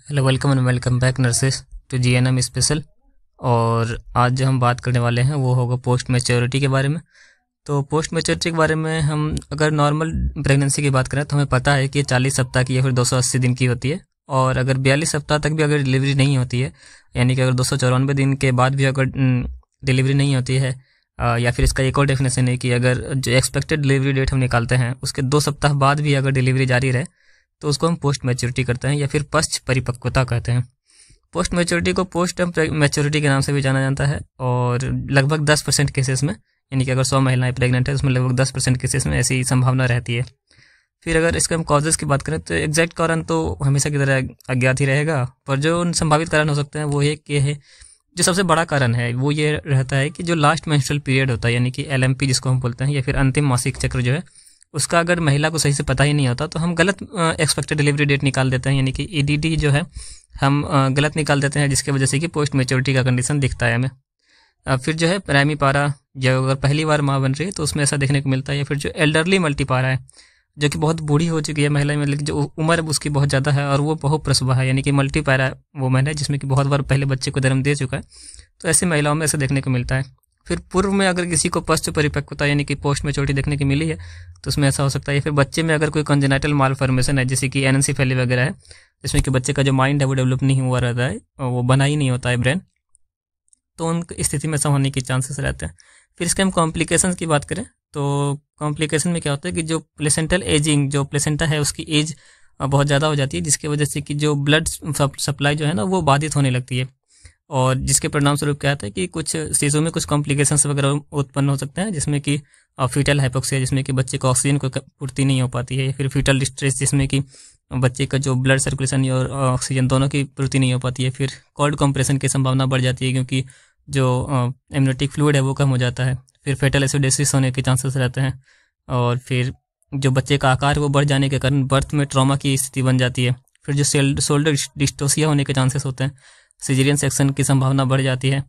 Hello, welcome back nurses to GNM special. और आज जो हम बात करने वाले हैं वो होगा पोस्ट मैच्योरिटी के बारे में। तो पोस्ट मैच्योरिटी के बारे में हम अगर नॉर्मल प्रेगनेंसी की बात करें तो हमें पता है कि ये 40 सप्ताह की या फिर 280 दिन की होती है। और अगर 42 सप्ताह तक भी अगर डिलीवरी नहीं होती है, यानी कि अगर 294 दिन के बाद भी अगर डिलीवरी नहीं होती है, या फिर इसका एक और डेफिनेशन है कि अगर जो एक्सपेक्टेड डिलीवरी डेट हम निकालते हैं उसके 2 सप्ताह बाद भी अगर डिलीवरी जारी रहे तो उसको हम पोस्ट मैच्योरिटी करते हैं या फिर पश्च परिपक्वता कहते हैं। पोस्ट मैच्योरिटी को पोस्ट मैच्योरिटी के नाम से भी जाना जाता है। और लगभग 10% केसेस में, यानी कि अगर 100 महिलाएं प्रेग्नेंट है उसमें लगभग 10% केसेस में ऐसी संभावना रहती है। फिर अगर इसके हम कॉजेज़ की बात करें तो एग्जैक्ट कारण तो हमेशा की तरह अज्ञात ही रहेगा, पर जो संभावित कारण हो सकते हैं वो एक ये है, जो सबसे बड़ा कारण है वो ये रहता है कि जो लास्ट मेंस्ट्रुअल पीरियड होता है, यानी कि LMP जिसको हम बोलते हैं, या फिर अंतिम मासिक चक्र जो है, उसका अगर महिला को सही से पता ही नहीं होता तो हम गलत एक्सपेक्टेड डिलीवरी डेट निकाल देते हैं, यानी कि EDD जो है हम गलत निकाल देते हैं, जिसकी वजह से कि पोस्ट मैच्योरिटी का कंडीशन दिखता है हमें। फिर जो है प्राइमी पारा, जो अगर पहली बार माँ बन रही है तो उसमें ऐसा देखने को मिलता है। या फिर जो एल्डरली मल्टीपारा है, जो कि बहुत बूढ़ी हो चुकी है महिला में, लेकिन जो उम्र उसकी बहुत ज़्यादा है और वो बहुप्रसवा है, यानी कि मल्टीपारा वुमेन है जिसमें कि बहुत बार पहले बच्चे को जन्म दे चुका है, तो ऐसी महिलाओं में ऐसा देखने को मिलता है। फिर पूर्व में अगर किसी को पश्च परिपक्वता यानी कि पोस्ट मैच्योरिटी देखने की मिली है तो उसमें ऐसा हो सकता है। या फिर बच्चे में अगर कोई कंजेनाइटल मालफॉर्मेशन है, जैसे कि एनेंसेफेली वगैरह है, जिसमें कि बच्चे का जो माइंड है वो डेवलप नहीं हुआ रहता है, वो बना ही नहीं होता है ब्रेन, तो उन स्थिति में ऐसा होने के चांसेस रहते हैं। फिर इसके हम कॉम्प्लिकेशंस की बात करें तो कॉम्प्लिकेशन में क्या होता है कि जो प्लेसेंटल एजिंग, जो प्लेसेंटा है उसकी एज बहुत ज़्यादा हो जाती है, जिसकी वजह से कि जो ब्लड सप्लाई जो है ना वो बाधित होने लगती है, और जिसके परिणाम स्वरूप क्या होता है कि कुछ चीज़ों में कुछ कॉम्प्लिकेशंस वगैरह उत्पन्न हो सकते हैं, जिसमें कि फीटल हाइपोक्सिया, जिसमें कि बच्चे को ऑक्सीजन को पूर्ति नहीं हो पाती है, या फिर फीटल डिस्ट्रेस, जिसमें कि बच्चे का जो ब्लड सर्कुलेशन और ऑक्सीजन दोनों की पूर्ति नहीं हो पाती है। फिर कोल्ड कंप्रेशन की संभावना बढ़ जाती है, क्योंकि जो एमनियोटिक फ्लूइड है वो कम हो जाता है। फिर फेटल एसिडोसिस होने के चांसेस रहते हैं। और फिर जो बच्चे का आकार वो बढ़ जाने के कारण बर्थ में ट्रॉमा की स्थिति बन जाती है। फिर जो शोल्डर डिस्टोसिया होने के चांसेस होते हैं, सिजेरियन सेक्शन की संभावना बढ़ जाती है,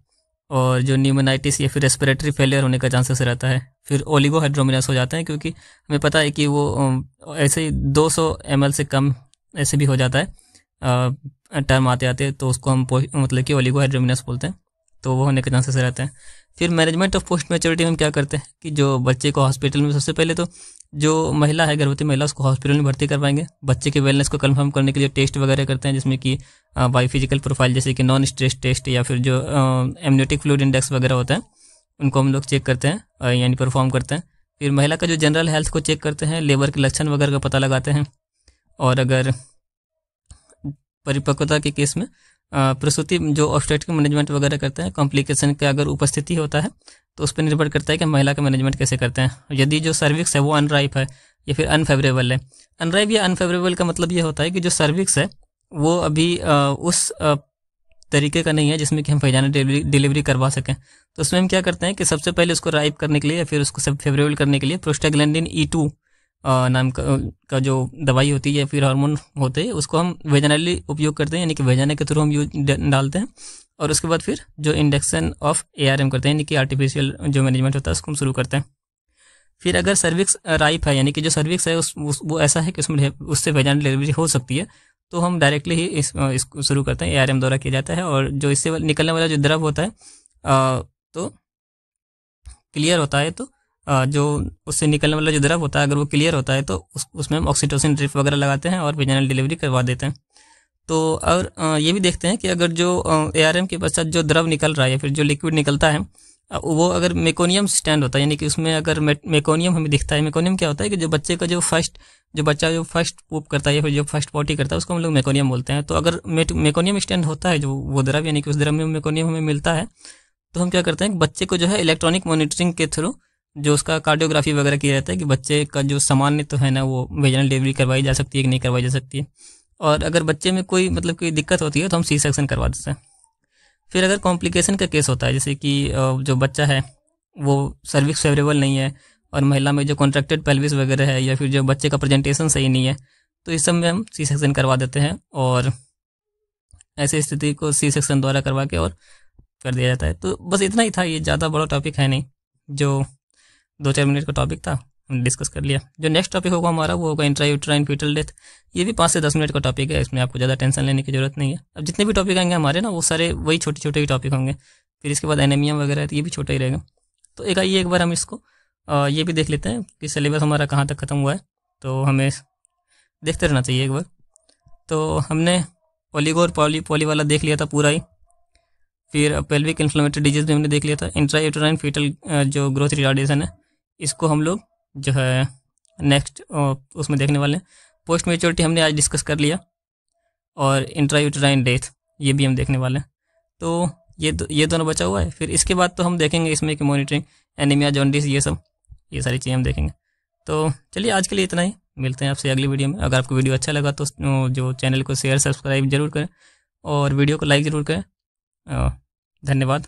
और जो न्यूमोनाइटिस या फिर रेस्पिरेटरी फेलियर होने का चांसेस रहता है। फिर ओलिगोहाइड्रोमिनस हो जाते हैं, क्योंकि हमें पता है कि वो ऐसे ही 200 ml से कम ऐसे भी हो जाता है टर्म आते आते, तो उसको हम मतलब कि ओलिगोहाइड्रोमिनस बोलते हैं, तो वो होने के चांसेस रहते हैं। फिर मैनेजमेंट ऑफ पोस्ट मैच्योरिटी में क्या करते हैं कि जो बच्चे को हॉस्पिटल में, सबसे पहले तो जो महिला है गर्भवती महिला, उसको हॉस्पिटल में भर्ती करवाएंगे। बच्चे के वेलनेस को कंफर्म करने के लिए टेस्ट वगैरह करते हैं, जिसमें कि बायोफिजिकल प्रोफाइल, जैसे कि नॉन स्ट्रेस टेस्ट या फिर जो एमनियोटिक फ्लूइड इंडेक्स वगैरह होता है, उनको हम लोग चेक करते हैं, यानी परफॉर्म करते हैं। फिर महिला का जो जनरल हेल्थ को चेक करते हैं, लेबर के लक्षण वगैरह का पता लगाते हैं। और अगर परिपक्वता के केस में प्रसूति जो ऑब्स्टेट्रिक मैनेजमेंट वगैरह करते हैं, कॉम्प्लिकेशन का अगर उपस्थिति होता है तो उस पर निर्भर करता है कि महिला का मैनेजमेंट कैसे करते हैं। यदि जो सर्विक्स है वो अनराइप है या फिर अनफेवरेबल है, अनराइप या अनफेवरेबल का मतलब ये होता है कि जो सर्विक्स है वो अभी उस तरीके का नहीं है जिसमें कि हम वैजाइनल डिलीवरी करवा सकें, तो उसमें हम क्या करते हैं कि सबसे पहले उसको राइप करने के लिए या फिर उसको सब फेवरेबल करने के लिए प्रोस्टाग्लैंडिन E2 नाम का जो दवाई होती है या फिर हार्मोन होते हैं, उसको हम वेजाइनली उपयोग करते हैं, यानी कि वेजाइना के थ्रू हम यूज डालते हैं। और उसके बाद फिर जो इंडक्शन ऑफ ARM करते हैं, यानी कि आर्टिफिशियल जो मैनेजमेंट होता है उसको हम शुरू करते हैं। फिर अगर सर्विक्स राइप है, यानी कि जो सर्विक्स है वो ऐसा है कि उसमें उससे वेजाइनल डिलीवरी हो सकती है, तो हम डायरेक्टली ही इसको शुरू करते हैं, ARM द्वारा किया जाता है। और जो इससे निकलने वाला जो द्रव होता है तो क्लियर होता है, तो जो उससे निकलने वाला जो द्रव होता है अगर वो क्लियर होता है तो उसमें हम ऑक्सीटोसिन ड्रिप वगैरह लगाते हैं और वेजाइनल डिलीवरी करवा देते हैं। तो और ये भी देखते हैं कि अगर जो ARM के पश्चात जो द्रव निकल रहा है या फिर जो लिक्विड निकलता है वो अगर मेकोनियम स्टैंड होता है, यानी कि उसमें अगर मेकोनियम हमें दिखता है। मेकोनियम क्या होता है कि जो बच्चे का जो बच्चा जो फर्स्ट पूप करता है या फिर जो फर्स्ट पॉटी करता है उसको हम लोग मेकोनियम बोलते हैं। तो अगर मेकोनियम स्टैंड होता है जो वो द्रव, यानी कि उस द्रव में मेकोनियम हमें मिलता है, तो हम क्या करते हैं बच्चे को जो है इलेक्ट्रॉनिक मॉनिटरिंग के थ्रू जो उसका कार्डियोग्राफी वगैरह किया जाता है कि बच्चे का जो सामान्य तो है ना वो वेजाइनल डिलीवरी करवाई जा सकती है कि नहीं करवाई जा सकती है। और अगर बच्चे में कोई मतलब कोई दिक्कत होती है तो हम C सेक्शन करवा देते हैं। फिर अगर कॉम्प्लिकेशन का केस होता है, जैसे कि जो बच्चा है वो सर्विक्स फेवरेबल नहीं है और महिला में जो कॉन्ट्रैक्टेड पेल्विस वगैरह है या फिर जो बच्चे का प्रेजेंटेशन सही नहीं है, तो इस सब में हम C सेक्शन करवा देते हैं और ऐसी स्थिति को C सेक्शन द्वारा करवा के और कर दिया जाता है। तो बस इतना ही था, ये ज़्यादा बड़ा टॉपिक है नहीं, जो 2-4 मिनट का टॉपिक था, हमने डिस्कस कर लिया। जो नेक्स्ट टॉपिक होगा हमारा वो होगा इंट्रायूट्राइन फीटल डेथ। ये भी 5 से 10 मिनट का टॉपिक है, इसमें आपको ज़्यादा टेंशन लेने की जरूरत नहीं है। अब जितने भी टॉपिक आएंगे हमारे ना वो सारे वही छोटे छोटे ही टॉपिक होंगे। फिर इसके बाद एनीमिया वगैरह है तो ये भी छोटा ही रहेगा। तो एक बार हम इसको ये भी देख लेते हैं कि सिलेबस हमारा कहाँ तक ख़त्म हुआ है, तो हमें देखते रहना चाहिए एक बार। तो हमने ओलिगो और पॉली वाला देख लिया था पूरा ही। फिर पेल्विक इन्फ्लेमेटरी डिजीज़ भी हमने देख लिया था। इंट्रायूट्राइन फीटल जो ग्रोथ रिटार्डेशन है इसको हम लोग जो है नेक्स्ट उसमें देखने वाले हैं। पोस्ट मैच्योरिटी हमने आज डिस्कस कर लिया, और इंट्रायूट्राइन डेथ ये भी हम देखने वाले हैं। तो ये दोनों बचा हुआ है। फिर इसके बाद तो हम देखेंगे इसमें कि मॉनिटरिंग, एनीमिया, जॉन्डिस, ये सारी चीज़ें हम देखेंगे। तो चलिए आज के लिए इतना ही, मिलते हैं आपसे अगली वीडियो में। अगर आपको वीडियो अच्छा लगा तो जो चैनल को शेयर सब्सक्राइब जरूर करें और वीडियो को लाइक ज़रूर करें। धन्यवाद।